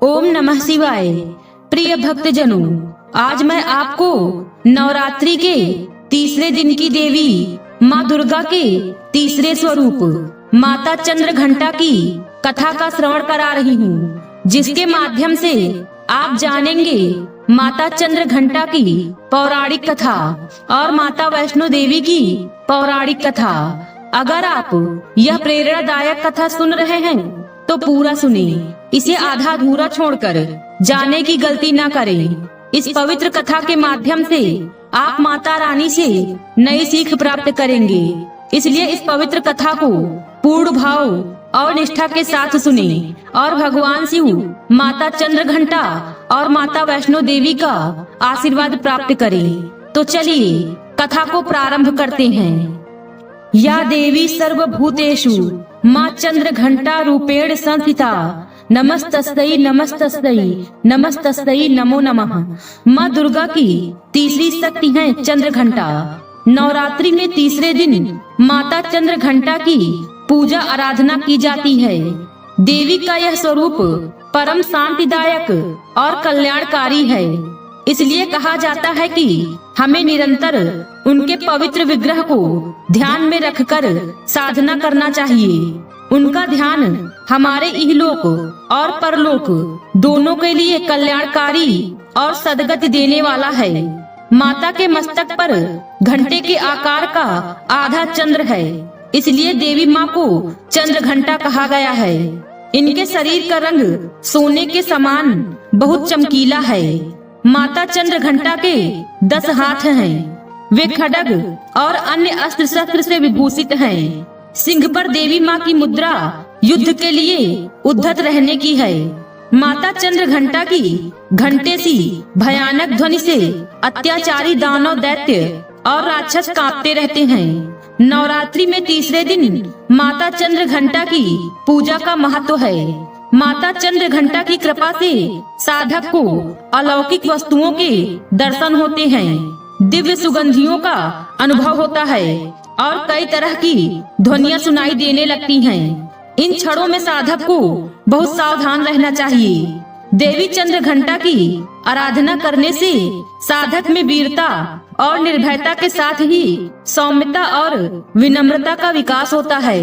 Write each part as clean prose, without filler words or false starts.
ओम नमः शिवाय। प्रिय भक्तजनों, आज मैं आपको नवरात्रि के तीसरे दिन की देवी माँ दुर्गा के तीसरे स्वरूप माता चंद्रघंटा की कथा का श्रवण करा रही हूँ, जिसके माध्यम से आप जानेंगे माता चंद्रघंटा की पौराणिक कथा और माता वैष्णो देवी की पौराणिक कथा। अगर आप यह प्रेरणादायक कथा सुन रहे हैं तो पूरा सुने, इसे आधा अधूरा छोड़कर जाने की गलती न करें। इस पवित्र कथा के माध्यम से आप माता रानी से नई सीख प्राप्त करेंगे, इसलिए इस पवित्र कथा को पूर्ण भाव और निष्ठा के साथ सुने और भगवान शिव, माता चंद्रघंटा और माता वैष्णो देवी का आशीर्वाद प्राप्त करें। तो चलिए कथा को प्रारंभ करते हैं। या देवी सर्वभूतेषु माँ चंद्रघंटा रूपेण संस्थिता, नमस्तस्यै नमस्तस्यै नमस्तस्यै नमो नमः। माँ दुर्गा की तीसरी शक्ति है चंद्रघंटा। नवरात्रि में तीसरे दिन माता चंद्रघंटा की पूजा आराधना की जाती है। देवी का यह स्वरूप परम शांतिदायक और कल्याणकारी है, इसलिए कहा जाता है कि हमें निरंतर उनके पवित्र विग्रह को ध्यान में रखकर साधना करना चाहिए। उनका ध्यान हमारे इहलोक और परलोक दोनों के लिए कल्याणकारी और सद्गति देने वाला है। माता के मस्तक पर घंटे के आकार का आधा चंद्र है, इसलिए देवी माँ को चंद्रघंटा कहा गया है। इनके शरीर का रंग सोने के समान बहुत चमकीला है। माता चंद्रघंटा के 10 हाथ हैं। वे खड्ग और अन्य अस्त्र शस्त्र से विभूषित हैं। सिंह पर देवी माँ की मुद्रा युद्ध के लिए उद्धत रहने की है। माता चंद्रघंटा की घंटे सी भयानक ध्वनि से अत्याचारी दानव, दैत्य और राक्षस कांपते रहते हैं। नवरात्रि में तीसरे दिन माता चंद्रघंटा की पूजा का महत्व है। माता चंद्रघंटा की कृपा से साधक को अलौकिक वस्तुओं के दर्शन होते हैं, दिव्य सुगंधियों का अनुभव होता है और कई तरह की ध्वनियाँ सुनाई देने लगती हैं। इन क्षणों में साधक को बहुत सावधान रहना चाहिए। देवी चंद्रघंटा की आराधना करने से साधक में वीरता और निर्भयता के साथ ही सौम्यता और विनम्रता का विकास होता है।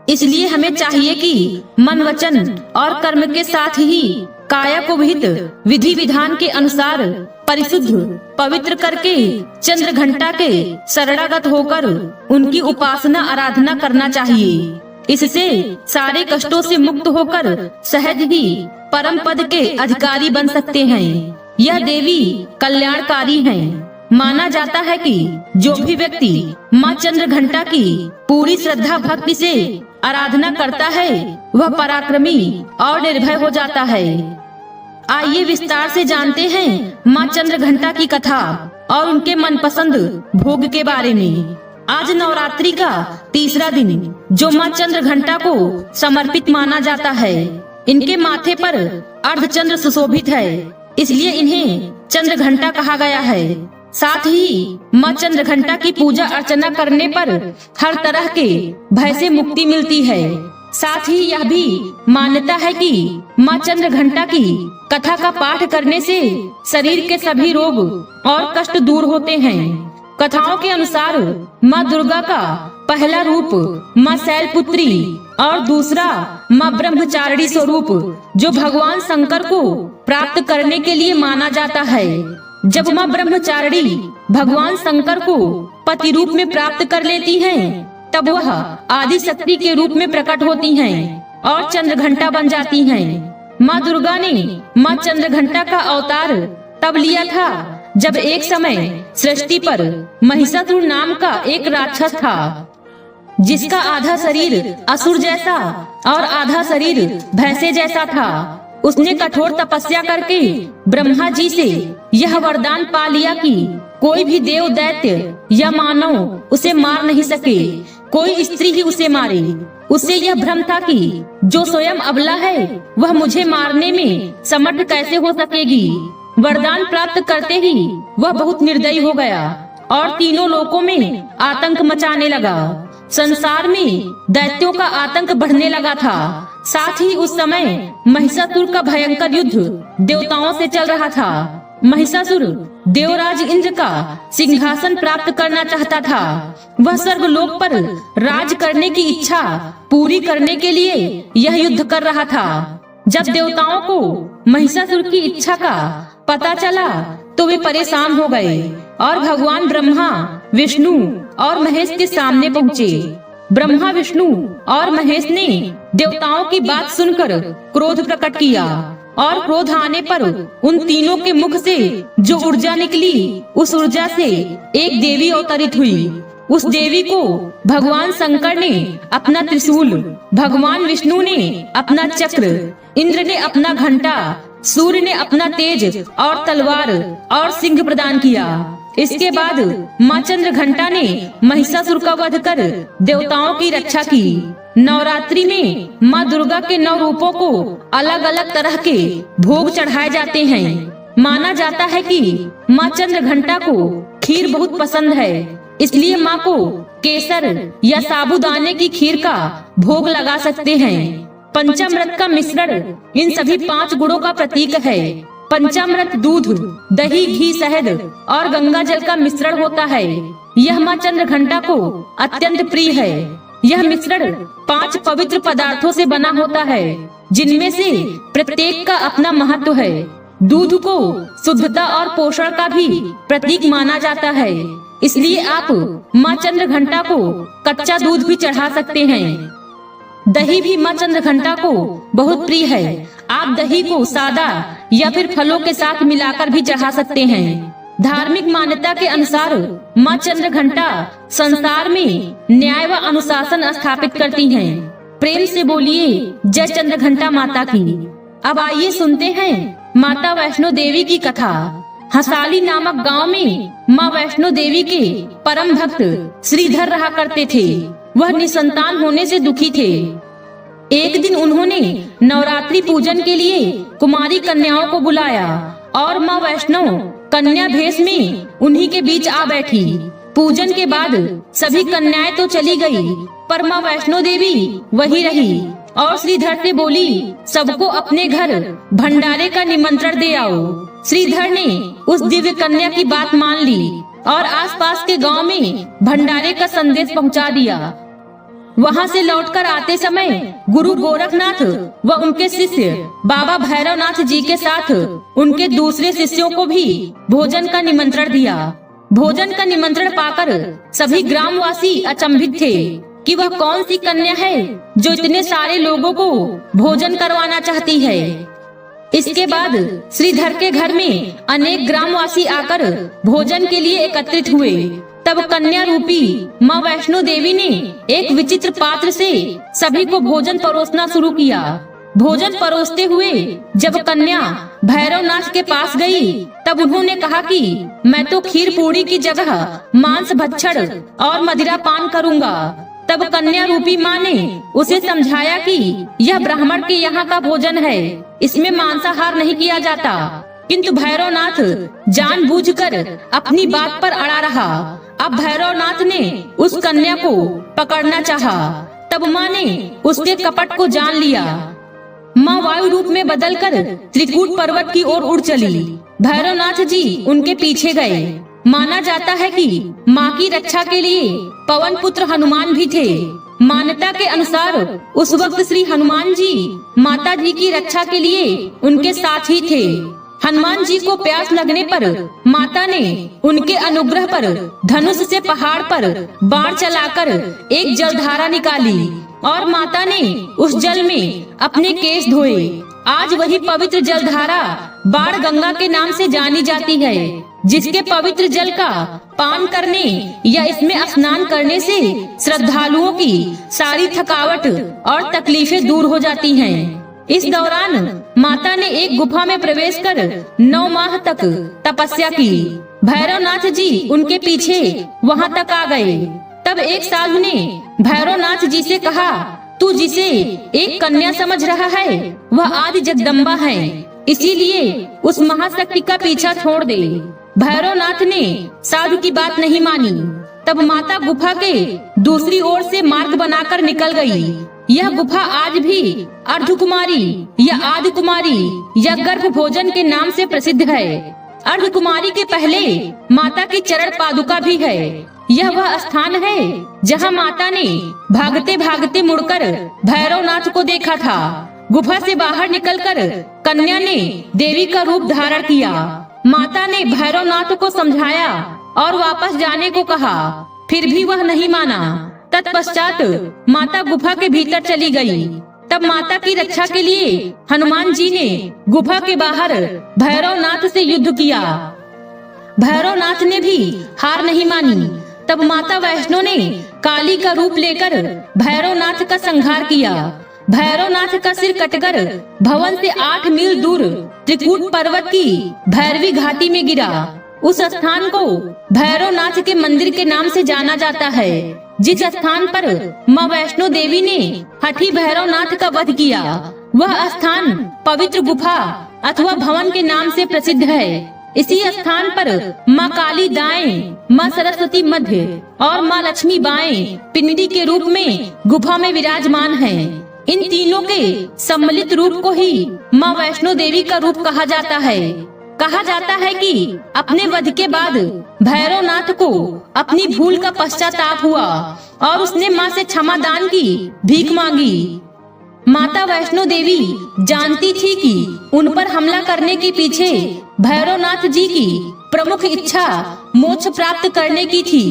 इसलिए हमें चाहिए कि मन, वचन और कर्म के साथ ही काया को विहित विधि विधान के अनुसार परिशुद्ध पवित्र करके चंद्रघंटा के शरणागत होकर उनकी उपासना आराधना करना चाहिए। इससे सारे कष्टों से मुक्त होकर सहज ही परम पद के अधिकारी बन सकते हैं। यह देवी कल्याणकारी है। माना जाता है कि जो भी व्यक्ति माँ चंद्रघंटा की पूरी श्रद्धा भक्ति से आराधना करता है वह पराक्रमी और निर्भय हो जाता है। आइए विस्तार से जानते हैं माँ चंद्रघंटा की कथा और उनके मनपसंद भोग के बारे में। आज नवरात्रि का तीसरा दिन जो माँ चंद्रघंटा को समर्पित माना जाता है। इनके माथे पर अर्धचंद्र सुशोभित है, इसलिए इन्हें चंद्रघंटा कहा गया है। साथ ही माँ चंद्रघंटा की पूजा अर्चना करने पर हर तरह के भय से मुक्ति मिलती है। साथ ही यह भी मान्यता है कि माँ चंद्रघंटा की कथा का पाठ करने से शरीर के सभी रोग और कष्ट दूर होते हैं। कथाओं के अनुसार माँ दुर्गा का पहला रूप माँ शैलपुत्री और दूसरा माँ ब्रह्मचारिणी स्वरूप जो भगवान शंकर को प्राप्त करने के लिए माना जाता है। जब माँ ब्रह्मचारिणी भगवान शंकर को पति रूप में प्राप्त कर लेती हैं, तब वह आदि शक्ति के रूप में प्रकट होती हैं और चंद्रघंटा बन जाती हैं। माँ दुर्गा ने माँ चंद्रघंटा का अवतार तब लिया था जब एक समय सृष्टि पर महिषासुर नाम का एक राक्षस था, जिसका आधा शरीर असुर जैसा और आधा शरीर भैंसे जैसा था। उसने कठोर तपस्या करके ब्रह्मा जी से यह वरदान पा लिया कि कोई भी देव, दैत्य या मानव उसे मार नहीं सके, कोई स्त्री ही उसे मारे। उसे यह भ्रम था कि जो स्वयं अबला है वह मुझे मारने में समर्थ कैसे हो सकेगी। वरदान प्राप्त करते ही वह बहुत निर्दयी हो गया और तीनों लोकों में आतंक मचाने लगा। संसार में दैत्यों का आतंक बढ़ने लगा था। साथ ही उस समय महिषासुर का भयंकर युद्ध देवताओं से चल रहा था। महिषासुर देवराज इंद्र का सिंहासन प्राप्त करना चाहता था। वह स्वर्गलोक पर राज करने की इच्छा पूरी करने के लिए यह युद्ध कर रहा था। जब देवताओं को महिषासुर की इच्छा का पता चला तो वे परेशान हो गए और भगवान ब्रह्मा, विष्णु और महेश के सामने पहुँचे। ब्रह्मा, विष्णु और महेश ने देवताओं की बात सुनकर क्रोध प्रकट किया और क्रोध आने पर उन तीनों के मुख से जो ऊर्जा निकली, उस ऊर्जा से एक देवी अवतरित हुई। उस देवी को भगवान शंकर ने अपना त्रिशूल, भगवान विष्णु ने अपना चक्र, इंद्र ने अपना घंटा, सूर्य ने अपना तेज और तलवार और सिंह प्रदान किया। इसके बाद माँ चंद्र घंटा ने महिषासुर का वध कर देवताओं की रक्षा की। नवरात्रि में माँ दुर्गा के 9 रूपों को अलग अलग तरह के भोग चढ़ाए जाते हैं। माना जाता है कि माँ चंद्र घंटा को खीर बहुत पसंद है, इसलिए माँ को केसर या साबूदाने की खीर का भोग लगा सकते हैं। पंचामृत का मिश्रण इन सभी 5 गुणों का प्रतीक है। पंचामृत दूध, दही, घी, शहद और गंगा जल का मिश्रण होता है। यह माँ चंद्र घंटा को अत्यंत प्रिय है। यह मिश्रण 5 पवित्र पदार्थों से बना होता है, जिनमें से प्रत्येक का अपना महत्व है। दूध को शुद्धता और पोषण का भी प्रतीक माना जाता है, इसलिए आप माँ चंद्र घंटा को कच्चा दूध भी चढ़ा सकते हैं। दही भी माँ चंद्र घंटा को बहुत प्रिय है। आप दही को सादा या फिर फलों के साथ मिलाकर भी चढ़ा सकते हैं। धार्मिक मान्यता के अनुसार माँ चंद्र घंटा संसार में न्याय व अनुशासन स्थापित करती हैं। प्रेम से बोलिए जय चंद्र घंटा माता की। अब आइए सुनते हैं माता वैष्णो देवी की कथा। हसाली नामक गांव में माँ वैष्णो देवी के परम भक्त श्रीधर रहा करते थे। वह निसंतान होने से दुखी थे। एक दिन उन्होंने नवरात्रि पूजन के लिए कुमारी कन्याओं को बुलाया और माँ वैष्णो कन्या भेष में उन्हीं के बीच आ बैठी। पूजन के बाद सभी कन्याएं तो चली गई, पर माँ वैष्णो देवी वही रही और श्रीधर से बोली, सबको अपने घर भंडारे का निमंत्रण दे आओ। श्रीधर ने उस दिव्य कन्या की बात मान ली और आसपास के गांव में भंडारे का संदेश पहुंचा दिया। वहां से लौटकर आते समय गुरु गोरखनाथ व उनके शिष्य बाबा भैरवनाथ जी के साथ उनके दूसरे शिष्यों को भी भोजन का निमंत्रण दिया। भोजन का निमंत्रण पाकर सभी ग्रामवासी अचंभित थे कि वह कौन सी कन्या है जो इतने सारे लोगों को भोजन करवाना चाहती है। इसके बाद श्रीधर के घर में अनेक ग्रामवासी आकर भोजन के लिए एकत्रित हुए। तब कन्या रूपी माँ वैष्णो देवी ने एक विचित्र पात्र से सभी को भोजन परोसना शुरू किया। भोजन परोसते हुए जब कन्या भैरवनाथ के पास गई, तब उन्होंने कहा कि मैं तो खीर पूरी की जगह मांस भक्षण और मदिरा पान करूंगा। तब कन्या रूपी माँ ने उसे समझाया कि यह ब्राह्मण के यहाँ का भोजन है, इसमें मांसाहार नहीं किया जाता। किंतु भैरवनाथ जानबूझकर अपनी बात पर अड़ा रहा। अब भैरवनाथ ने उस कन्या को पकड़ना चाहा। तब माँ ने उसके कपट को जान लिया। माँ वायु रूप में बदलकर त्रिकूट पर्वत की ओर उड़ चली। भैरवनाथ जी उनके पीछे गए। माना जाता है कि माँ की रक्षा के लिए पवन पुत्र हनुमान भी थे। मान्यता के अनुसार उस वक्त श्री हनुमान जी माता जी की रक्षा के लिए उनके साथ ही थे। हनुमान जी को प्यास लगने पर माता ने उनके अनुग्रह पर धनुष से पहाड़ पर बाण चलाकर एक जलधारा निकाली और माता ने उस जल में अपने केश धोए। आज वही पवित्र जलधारा बाण गंगा के नाम से जानी जाती है, जिसके पवित्र जल का पान करने या इसमें स्नान करने से श्रद्धालुओं की सारी थकावट और तकलीफें दूर हो जाती हैं। इस दौरान माता ने एक गुफा में प्रवेश कर 9 माह तक तपस्या की। भैरवनाथ जी उनके पीछे वहां तक आ गए। तब एक साधु ने भैरवनाथ जी से कहा, तू जिसे एक कन्या समझ रहा है वह आदि जगदम्बा है, इसीलिए उस महाशक्ति का पीछा छोड़ दे। भैरवनाथ ने साधु की बात नहीं मानी। तब माता गुफा के दूसरी ओर से मार्ग बनाकर निकल गई। यह गुफा आज भी अर्धकुमारी या आदि कुमारी या गर्भ भोजन के नाम से प्रसिद्ध है। अर्धकुमारी के पहले माता की चरण पादुका भी है। यह वह स्थान है जहां माता ने भागते भागते मुड़कर भैरवनाथ को देखा था। गुफा से बाहर निकलकर कन्या ने देवी का रूप धारण किया। माता ने भैरवनाथ को समझाया और वापस जाने को कहा, फिर भी वह नहीं माना। तत्पश्चात माता गुफा के भीतर चली गई। तब माता की रक्षा के लिए हनुमान जी ने गुफा के बाहर भैरवनाथ से युद्ध किया। भैरवनाथ ने भी हार नहीं मानी। तब माता वैष्णो ने काली का रूप लेकर भैरवनाथ का संहार किया। भैरवनाथ का सिर कटकर भवन से 8 मील दूर त्रिकूट पर्वत की भैरवी घाटी में गिरा। उस स्थान को भैरवनाथ के मंदिर के नाम से जाना जाता है, जिस स्थान पर माँ वैष्णो देवी ने हठी भैरवनाथ का वध किया। वह स्थान पवित्र गुफा अथवा भवन के नाम से प्रसिद्ध है। इसी स्थान पर माँ काली दाएं, माँ सरस्वती मध्य और माँ लक्ष्मी बाएं पिंडी के रूप में गुफा में विराजमान हैं। इन तीनों के सम्मिलित रूप को ही माँ वैष्णो देवी का रूप कहा जाता है। कहा जाता है कि अपने वध के बाद भैरवनाथ को अपनी भूल का पश्चाताप हुआ और उसने माँ से क्षमा दान की भीख मांगी। माता वैष्णो देवी जानती थी कि उन पर हमला करने के पीछे भैरवनाथ जी की प्रमुख इच्छा मोक्ष प्राप्त करने की थी।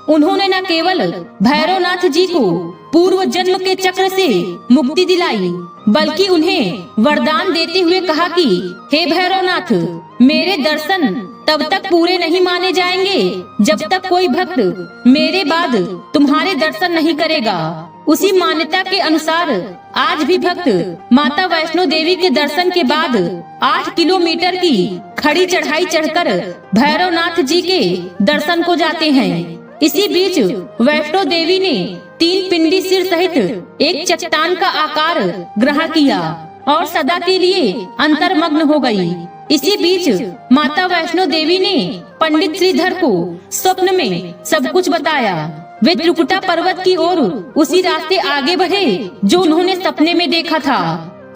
उन्होंने न केवल भैरवनाथ जी को पूर्व जन्म के चक्र से मुक्ति दिलाई, बल्कि उन्हें वरदान देते हुए कहा कि हे भैरवनाथ, मेरे दर्शन तब तक पूरे नहीं माने जाएंगे जब तक कोई भक्त मेरे बाद तुम्हारे दर्शन नहीं करेगा। उसी मान्यता के अनुसार आज भी भक्त माता वैष्णो देवी के दर्शन के बाद 8 किलोमीटर की खड़ी चढ़ाई चढ़कर भैरवनाथ जी के दर्शन को जाते हैं। इसी बीच वैष्णो देवी ने 3 पिंडी सिर सहित एक चट्टान का आकार ग्रहण किया और सदा के लिए अंतर्मग्न हो गई। इसी बीच माता वैष्णो देवी ने पंडित श्रीधर को स्वप्न में सब कुछ बताया। वे त्रिकुटा पर्वत की ओर उसी रास्ते आगे बढ़े जो उन्होंने सपने में देखा था।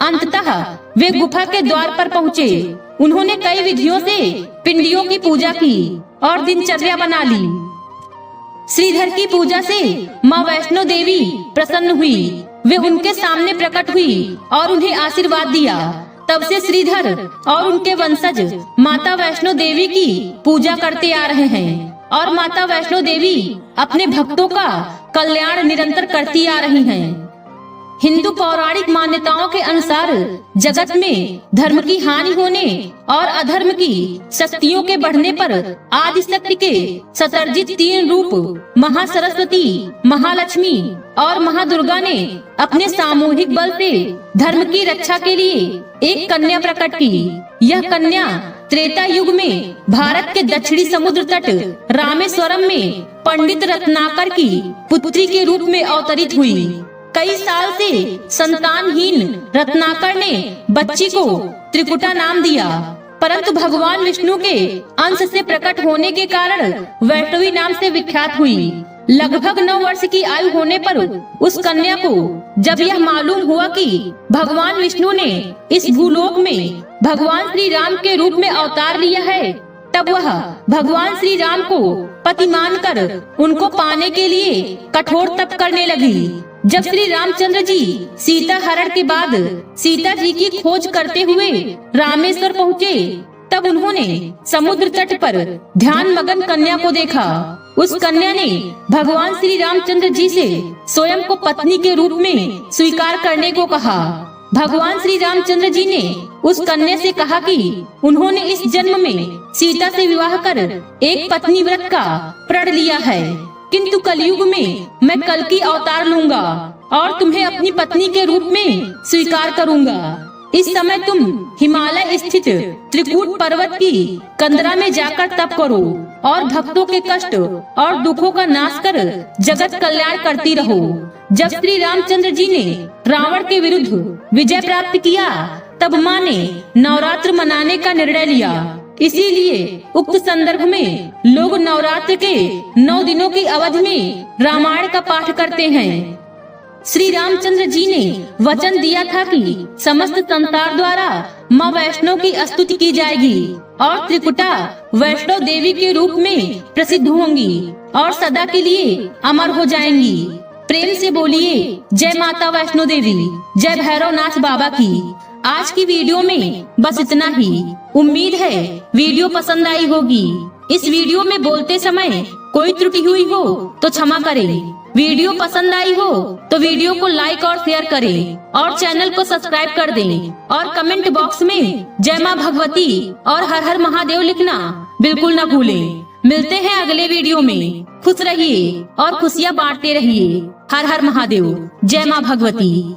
अंततः वे गुफा के द्वार पर पहुँचे। उन्होंने कई विधियों से पिंडियों की पूजा की और दिनचर्या बना ली। श्रीधर की पूजा से माँ वैष्णो देवी प्रसन्न हुई। वे उनके सामने प्रकट हुई और उन्हें आशीर्वाद दिया। तब से श्रीधर और उनके वंशज माता वैष्णो देवी की पूजा करते आ रहे हैं और माता वैष्णो देवी अपने भक्तों का कल्याण निरंतर करती आ रही हैं। हिंदू पौराणिक मान्यताओं के अनुसार जगत में धर्म की हानि होने और अधर्म की शक्तियों के बढ़ने पर आदि शक्ति के सतर्जित 3 रूप महासरस्वती, महालक्ष्मी और महादुर्गा ने अपने सामूहिक बल से धर्म की रक्षा के लिए एक कन्या प्रकट की। यह कन्या त्रेता युग में भारत के दक्षिणी समुद्र तट रामेश्वरम में पंडित रत्नाकर की पुत्री के रूप में अवतरित हुई। कई साल से संतानहीन रत्नाकर ने बच्ची को त्रिकुटा नाम दिया, परंतु भगवान विष्णु के अंश से प्रकट होने के कारण वैष्णवी नाम से विख्यात हुई। लगभग 9 वर्ष की आयु होने पर उस कन्या को जब यह मालूम हुआ कि भगवान विष्णु ने इस भूलोक में भगवान श्री राम के रूप में अवतार लिया है, तब वह भगवान श्री राम को पति मानकर उनको पाने के लिए कठोर तप करने लगी। जब श्री रामचंद्र जी सीता हरण के बाद सीता जी की खोज करते हुए रामेश्वर पहुँचे, तब उन्होंने समुद्र तट पर ध्यान मगन कन्या को देखा। उस कन्या ने भगवान श्री रामचंद्र जी से स्वयं को पत्नी के रूप में स्वीकार करने को कहा। भगवान श्री रामचंद्र जी ने उस कन्या से कहा कि उन्होंने इस जन्म में सीता से विवाह कर एक पत्नी व्रत का प्रण लिया है, किंतु कलयुग में मैं कल्कि अवतार लूंगा और तुम्हें अपनी पत्नी के रूप में स्वीकार करूंगा। इस समय तुम हिमालय स्थित त्रिकूट पर्वत की कंदरा में जाकर तप करो और भक्तों के कष्ट और दुखों का नाश कर जगत कल्याण करती रहो। जब श्री रामचंद्र जी ने रावण के विरुद्ध विजय प्राप्त किया, तब माँ ने नवरात्र मनाने का निर्णय लिया। इसीलिए उक्त संदर्भ में लोग नवरात्र के 9 दिनों की अवधि में रामायण का पाठ करते हैं। श्री रामचंद्र जी ने वचन दिया था कि समस्त संसार द्वारा माँ वैष्णो की स्तुति की जाएगी और त्रिकुटा वैष्णो देवी के रूप में प्रसिद्ध होंगी और सदा के लिए अमर हो जाएंगी। प्रेम से बोलिए जय माता वैष्णो देवी, जय भैरवनाथ बाबा की। आज की वीडियो में बस इतना ही। उम्मीद है वीडियो पसंद आई होगी। इस वीडियो में बोलते समय कोई त्रुटि हुई हो तो क्षमा करें। वीडियो पसंद आई हो तो वीडियो को लाइक और शेयर करें और चैनल को सब्सक्राइब कर दें और कमेंट बॉक्स में जय मां भगवती और हर हर महादेव लिखना बिल्कुल न भूलें। मिलते हैं अगले वीडियो में। खुश रहिए और खुशियाँ बांटते रहिए। हर हर महादेव, जय मां भगवती।